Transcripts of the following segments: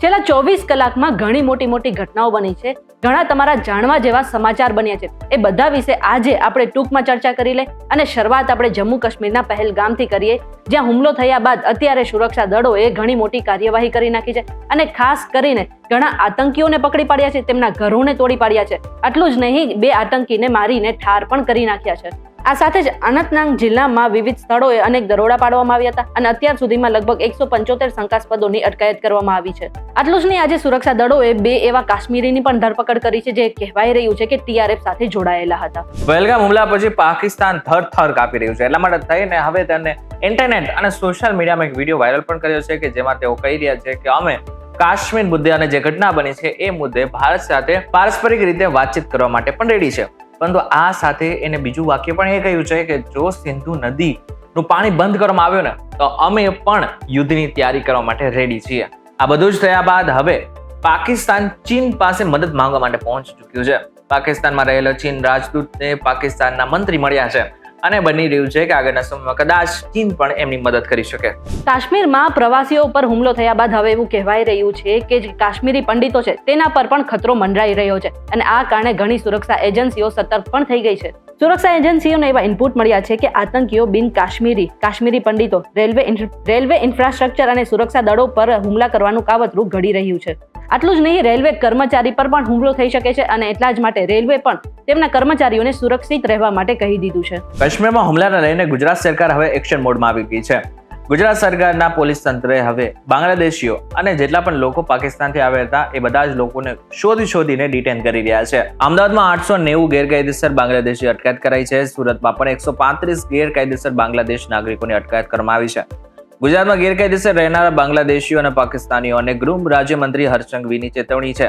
છેલ્લા 24 કલાકમાં ઘણી મોટી ઘટનાઓ બની છે, ઘણા તમારા જાણવા જેવા સમાચાર બન્યા છે. એ બધા વિશે આજે આપણે ટૂંકમાં ચર્ચા કરી લે અને શરૂઆત આપણે જમ્મુ કાશ્મીરના પહેલગામથી કરીએ, જ્યાં હુમલો થયા બાદ અત્યારે સુરક્ષા દળોએ ઘણી મોટી કાર્યવાહી કરી નાખી છે અને ખાસ કરીને ઘણા આતંકીઓને પકડી પાડ્યા છે, તેમના ઘરોને તોડી પાડ્યા છે. આટલું જ નહીં, 2 આતંકીને મારીને ઠાર પણ કરી નાખ્યા છે. આ સાથે જ અનંતનાગ જિલ્લામાં વિવિધ સ્થળોએ અનેક દરોડા પાડવામાં આવ્યા હતા અને અત્યાર સુધીમાં લગભગ 175 શંકાસ્પદોની અટકાયત કરવામાં આવી છે. આટલું જ નહીં, આજે સુરક્ષા દળોએ 2 એવા કાશ્મીરીની પણ ધરપકડ કરી છે જે કહેવાઈ રહ્યું છે કે TRF સાથે જોડાયેલા હતા. પહેલગામ હુમલા પછી પાકિસ્તાન થર કાપી રહ્યું છે. એટલા માટે થઈને હવે તેને ઇન્ટરનેટ અને સોશિયલ મીડિયામાં એક વિડીયો વાયરલ પણ કર્યો છે કે જેમાં તેઓ કહી રહ્યા છે કે અમે કાશ્મીર મુદ્દે અને જે ઘટના બની છે એ મુદ્દે ભારત સાથે પારસ્પરિક રીતે વાતચીત કરવા માટે પણ રેડી છે. પરંતુ આ સાથે એને બીજું વાક્ય પણ એ કહ્યું છે કે જો સિંધુ નદીનું પાણી બંધ કરવામાં આવ્યું ને તો અમે પણ યુદ્ધની તૈયારી કરવા માટે રેડી છીએ. આ બધું જ થયા બાદ હવે પાકિસ્તાન ચીન પાસે મદદ માંગવા માટે પહોંચી ચૂક્યું છે. પાકિસ્તાનમાં રહેલો ચીન રાજદૂતને પાકિસ્તાનના મંત્રી મળ્યા છે અને બની રહ્યું છે કે આગળના સમયમાં કદાચ ચીન પણ એમની મદદ કરી શકે. કાશ્મીરમાં પ્રવાસીઓ પર હુમલો થયા બાદ હવે એવું કહેવાય રહ્યું છે કે જે કાશ્મીરી પંડિતો છે તેના પર પણ ખતરો મંડરાઈ રહ્યો છે અને આ કારણે ઘણી સુરક્ષા એજન્સીઓ સતર્ક પણ થઈ ગઈ છે. સુરક્ષા એજન્સીઓને એવા ઇનપુટ મળ્યા છે કે આતંકીઓ બિન કાશ્મીરી પંડિતો રેલવે ઇન્ફ્રાસ્ટ્રક્ચર અને સુરક્ષા દળો પર હુમલા કરવાનું કાવતરું ઘડી રહ્યું છે. આટલું જ નહીં, રેલવે કર્મચારી પર પણ હુમલો થઈ શકે છે અને એટલા જ માટે રેલવે પણ તેમના કર્મચારીઓને સુરક્ષિત રહેવા માટે કહી દીધું છે. કાશ્મીરમાં હુમલાને લઈને ગુજરાત સરકાર હવે એક્શન મોડમાં આવી ગઈ છે. ગુજરાત સરકારના પોલીસ તંત્રે હવે બાંગ્લાદેશીઓ અને જેટલા પણ લોકો પાકિસ્તાનથી આવ્યા હતા એ બધા જ લોકોને શોધીને ડિટેન કરી રહ્યા છે. અમદાવાદમાં 890 ગેરકાયદેસર બાંગ્લાદેશી અટકાયત કરાઈ છે. સુરતમાં પણ 135 ગેરકાયદેસર બાંગ્લાદેશ નાગરિકોની અટકાયત કરવામાં આવી છે. ગુજરાતમાં ગેરકાયદેસર રહેનારા બાંગ્લાદેશીઓ અને પાકિસ્તાનીઓને ગૃહ રાજ્યમંત્રી હર્ષ સંઘવીની ચેતવણી છે.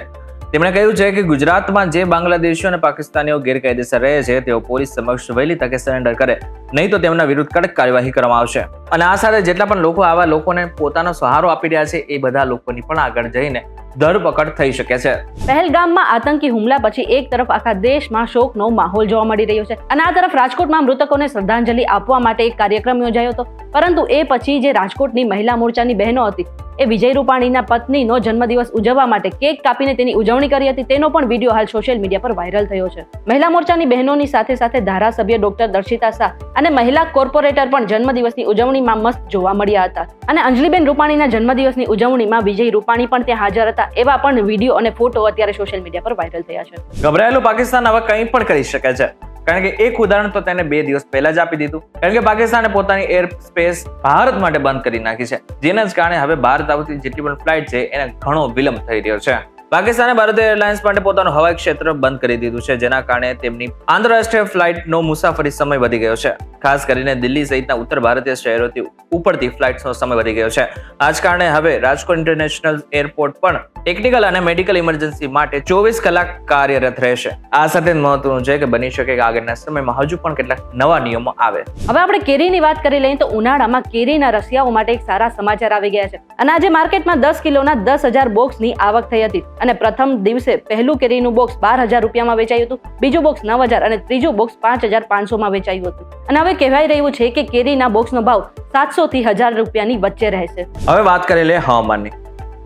તેમણે કહ્યું છે કે ગુજરાતમાં જે બાંગ્લાદેશીઓ અને પાકિસ્તાનીઓ ગેરકાયદેસર રહે છે તેઓ પોલીસ સમક્ષ વહેલી તકે સરેન્ડર કરે, નહીં તો તેમના વિરુદ્ધ કડક કાર્યવાહી કરવામાં આવશે. અને આ સાથે જેટલા પણ લોકો આવા લોકોને પોતાનો સહારો આપી રહ્યા છે એ બધા લોકોની પણ આગળ જઈને ધરપકડ થઈ શકે છે. પહેલગામમાં આતંકી હુમલા પછી એક તરફ આખા દેશમાં શોકનો માહોલ જોવા મળી રહ્યો છે અને આ તરફ રાજકોટમાં મૃતકોને શ્રદ્ધાંજલિ આપવા માટે એક કાર્યક્રમ યોજાયો હતો. પરંતુ એ પછી જે રાજકોટની મહિલા મોરચાની બહેનો હતી એ વિજય રૂપાણીના પત્નીનો જન્મદિવસ ઉજવવા માટે કેક કાપીને તેની ઉજવણી કરી હતી, તેનો પણ વિડીયો હાલ સોશિયલ મીડિયા પર વાયરલ થયો છે. મહિલા મોરચાની બહેનોની સાથે ધારાસભ્ય ડોક્ટર દર્શિતા શાહ અને મહિલા કોર્પોરેટર પણ જન્મદિવસની ઉજવણીમાં મસ્ત જોવા મળ્યા હતા અને અંજલિબેન રૂપાણીના જન્મદિવસની ઉજવણીમાં વિજય રૂપાણી પણ ત્યાં હાજર હતા. એવા પણ વિડીયો અને ફોટો અત્યારે સોશિયલ મીડિયા પર વાયરલ થયા છે. ગભરાયેલું પાકિસ્તાન હવે કંઈ પણ કરી શકે છે, કારણ કે એક ઉદાહરણ તો તેને 2 દિવસ પહેલા જ આપી દીધું. કારણ કે પાકિસ્તાને પોતાની એર સ્પેસ ભારત માટે બંધ કરી નાખી છે, જેના જ કારણે હવે ભારત આવતી જેટલી પણ ફ્લાઇટ છે એને ઘણો વિલંબ થઈ રહ્યો છે. પાકિસ્તાને ભારતીય એરલાઇન્સ માટે પોતાનું હવાઈ ક્ષેત્ર બંધ કરી દીધું છે, જેના કારણે તેમની આંતરરાષ્ટ્રીય ફ્લાઇટનો મુસાફરી સમય વધી ગયો છે. ખાસ કરીને દિલ્હી સહિતના ઉત્તર ભારતીય શહેરોથી ઉપરથી ફ્લાઇટ્સનો સમય વધી ગયો છે. આ જ કારણે હવે રાજકોટ ઇન્ટરનેશનલ એરપોર્ટ પણ ટેકનિકલ અને મેડિકલ ઇમરજન્સી માટે 24 કલાક કાર્યરત રહેશે. આ સાથે મહત્વનું છે કે બની શકે કે આગળના સમયમાં હજુ પણ કેટલાક નવા નિયમો આવે. હવે આપણે કેરીની વાત કરી લઈએ તો ઉનાળામાં કેરીના રસિયાઓ માટે એક સારા સમાચાર આવી ગયા છે અને આજે માર્કેટમાં 10 કિલોના 10,000 બોક્સની આવક થઈ હતી અને પ્રથમ દિવસે પહેલું કેરીનું બોક્સ 12,000 રૂપિયામાં વેચાયું હતું, બીજું બોક્સ 9,000 અને ત્રીજું બોક્સ 5,500માં વેચાયું હતું. અને હવે કહેવાઈ રહ્યું છે કે કેરીના બોક્સનો ભાવ 700 થી 1,000 રૂપિયાની વચ્ચે રહેશે. હવે વાત કરી લે હવામાનની.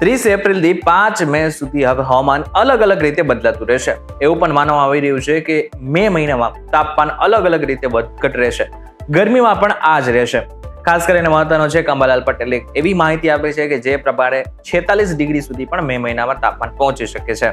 30 એપ્રિલથી 5 મે સુધી હવે હવામાન અલગ રીતે બદલાતું રહેશે. એવું પણ માનવામાં આવી રહ્યું છે કે મે મહિનામાં તાપમાન અલગ રીતે ઘટ રહેશે. ગરમીમાં પણ આ જ રહેશે. ખાસ કરીને મહત્વનો છે કે અંબાલાલ પટેલે એવી માહિતી આપી છે કે જે પ્રમાણે 46 ડિગ્રી સુધી પણ મે મહિનામાં તાપમાન પહોંચી શકે છે.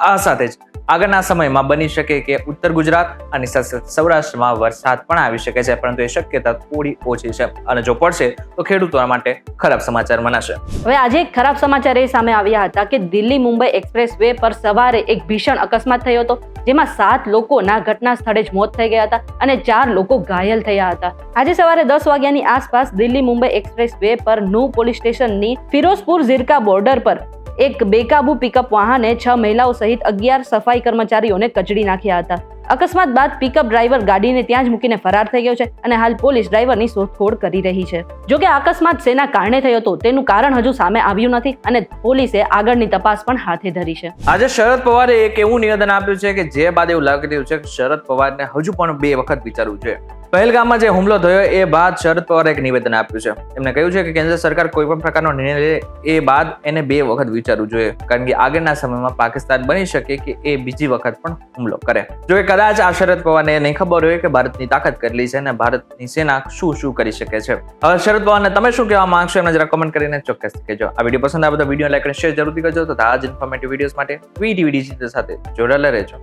આ સાથે જ આગળના સમયમાં બની શકે કે ઉત્તર ગુજરાત અને સૌરાષ્ટ્રમાં વરસાદ પણ આવી શકે છે, પરંતુ એ શક્યતા થોડી ઓછી છે અને જો પડશે તો ખેડૂતો માટે ખરાબ સમાચાર મનાશે. હવે આજે એક ખરાબ સમાચાર એ સામે આવ્યા હતા કે દિલ્હી મુંબઈ એક્સપ્રેસ વે પર સવારે એક ભીષણ અકસ્માત થયો હતો, જેમાં 7 લોકોના ઘટના સ્થળે જ મોત થઈ ગયા હતા અને 4 લોકો ઘાયલ થયા હતા. આજે સવારે 10 વાગ્યાની આસપાસ દિલ્હી મુંબઈ એક્સપ્રેસ વે પર ન્યૂ પોલીસ સ્ટેશનની ફિરોઝપુર ઝીરકા બોર્ડર પર એક બેકાબુ પિકઅપ વાહને 6 મહિલાઓ સહિત 11 સફાઈ કર્મચારીઓને કચડી નાખ્યા હતા. અકસ્માત બાદ પિકઅપ ડ્રાઈવર ગાડીને ત્યાં જ મૂકીને ફરાર થઈ ગયો છે અને હાલ પોલીસ ડ્રાઈવરની શોધખોળ કરી રહી છે. જો કે અકસ્માત શેના કારણે થયો હતો તેનું કારણ હજુ સામે આવ્યું નથી અને પોલીસે આગળની તપાસ પણ હાથે ધરી છે. આજે શરદ પવારે એક એવું નિવેદન આપ્યું છે કે જે બાદ એવું લાગી રહ્યું છે કે શરદ પવારને હજુ પણ 2 વખત વિચારવું જોઈએ. પહેલગામમાં જે હુમલો થયો એ બાદ શરદ પવારે એક નિવેદન આપ્યું છે. એમને કહ્યું છે કે કેન્દ્ર સરકાર કોઈ પણ પ્રકારનો નિર્ણય લે એ બાદ એને 2 વખત વિચારવું જોઈએ, કારણ કે આગળના સમયમાં પાકિસ્તાન બની શકે કે એ બીજી વખત પણ હુમલો કરે. જો કે કદાચ આ શરદ પવારને નહીં ખબર હોય કે ભારતની તાકાત કેટલી છે અને ભારતની સેના શું કરી શકે છે. હવે શરદ પવારને તમે શું કહેવા માંગશો એમને જરા કમેન્ટ કરીને ચોક્કસ કહેજો. આ વિડીયો પસંદ આવે તો વિડીયો લાઈક અને શેર જરૂરથી કરજો. તો આ જ ઇન્ફોર્મેટિવ વિડીયોઝ માટે VTV ડિજિટલ સાથે જોડાયેલા રહેજો.